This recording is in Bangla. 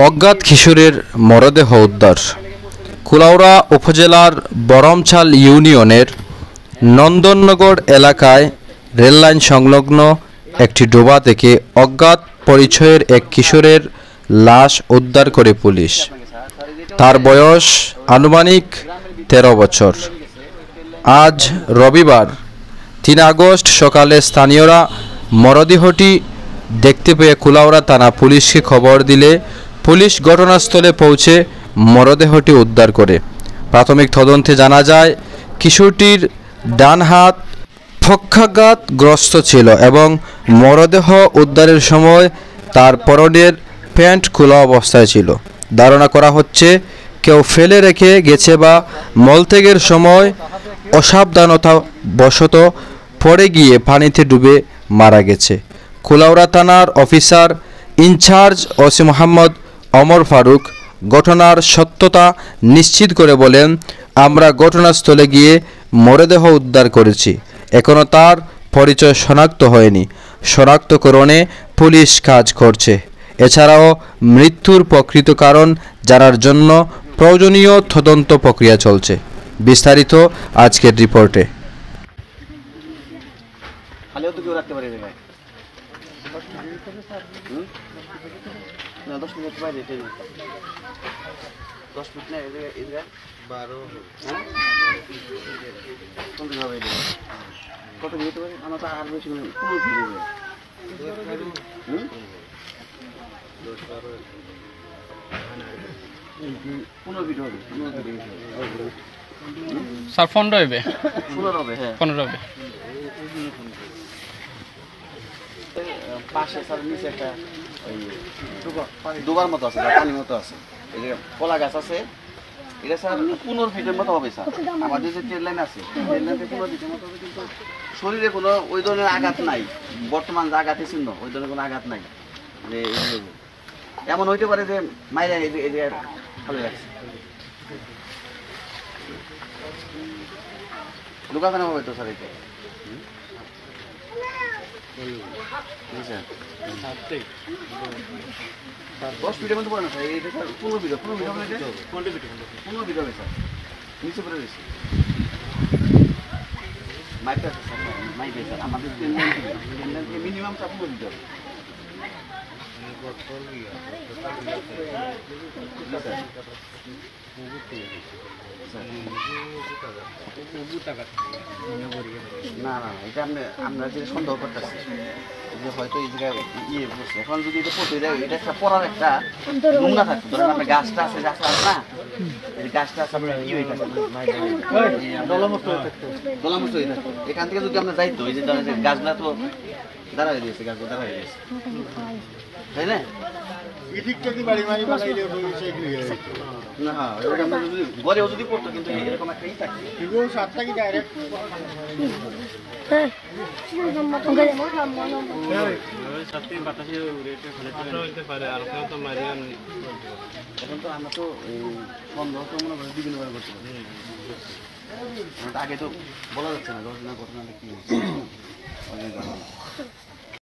অজ্ঞাত কিশোরের মরদেহ উদ্ধার। কুলাউড়া উপজেলার বরমছাল ইউনিয়নের নন্দননগর এলাকায় রেললাইন সংলগ্ন একটি ডোবা থেকে অজ্ঞাত পরিচয়ের এক কিশোরের লাশ উদ্ধার করে পুলিশ। তার বয়স আনুমানিক 13 বছর। আজ রবিবার 3 আগস্ট সকালে স্থানীয়রা মরদেহটি দেখতে পেয়ে কুলাউড়া থানা পুলিশকে খবর দিলে পুলিশ ঘটনাস্থলে পৌঁছে মরদেহটি উদ্ধার করে। প্রাথমিক তদন্তে জানা যায় কিশোরটির ডান হাত পক্ষাঘাতগ্রস্ত ছিল এবং মরদেহ উদ্ধারের সময় তার পরনের প্যান্ট খোলা অবস্থায় ছিল। ধারণা করা হচ্ছে কেউ ফেলে রেখে গেছে বা মলত্যাগের সময় অসাবধানতা বশত পড়ে গিয়ে পানিতে ডুবে মারা গেছে। কুলাউড়া থানার officer in charge OC Mohammad Omar Faruk ঘটনার সত্যতা নিশ্চিত করে বলেন, আমরা ঘটনাস্থলে গিয়ে মরদেহ উদ্ধার করেছি। এখনও তার পরিচয় শনাক্ত হয়নি। শনাক্তকরণে পুলিশ কাজ করছে। এছাড়াও মৃত্যুর প্রকৃত কারণ জানার জন্য প্রয়োজনীয় তদন্ত প্রক্রিয়া চলছে। বিস্তারিত আজকের রিপোর্টে। কত দিতে পারি আমরা তো আর বেশি স্যার 15 হবে 15 হবে। হ্যাঁ 15 হবে। পাশে স্যার নিচে একটা ওই ডোবার মতো আছে, পানির মতো আছে, এই যে কলা গাছ আছে। এটা স্যার 15 ফিটের মতো হবে স্যার। আমাদের যে ট্রেন লাইন আছে ট্রেন লাইন 15 ফিটের মতো হবে, কিন্তু শরীরে কোনো ওই ধরনের আঘাত নাই। বর্তমান যে আঘাতে চিহ্ন ওই ধরনের কোনো আঘাত নাই। যে এমন হইতে পারে যে মাইরা এই যে ভালো লাগছে ঢুকাখানা হবে তো স্যার। এটা 10 ফিটের মধ্যে পড়ে না স্যার। এইটা স্যার 15 ফিট হবে। 15 ফিট হবে স্যার। নিচে পড়ে রয়েছে মাইকটা আছে স্যার। মাইক আছে স্যার। আমাদের মিনিমাম 15 ফিট হবে। না না এটা আমরা যে সন্দেহ করতেছি যে হয়তো এই জায়গায় ইয়ে বসছে। এখন যদি এটা পড়তে যায় এটা একটা পড়ার একটা নমুনা থাকতো। ধরেন আপনার গাছটা আছে না, এই গাছটা আছে আপনার ই হয়ে থাকে দলামুক্ত হয়ে থাকতো। এখান থেকে যদি আমরা যাইতো এই যে ধরেন গাছগুলা তো দাঁড়া হয়ে গেছে, গাছগুলো দাঁড়া হয়ে গেছে, তাই না? না হ্যাঁ ঘরেও যদি পড়তো কিন্তু এরকম একটা ই থাকতো। এখন তো আমরা তো সন্দেহ তো মনে করি বিভিন্ন ভাবে করতে পারি। আগে তো বলা যাচ্ছে না ঘটনাটা কি হচ্ছে।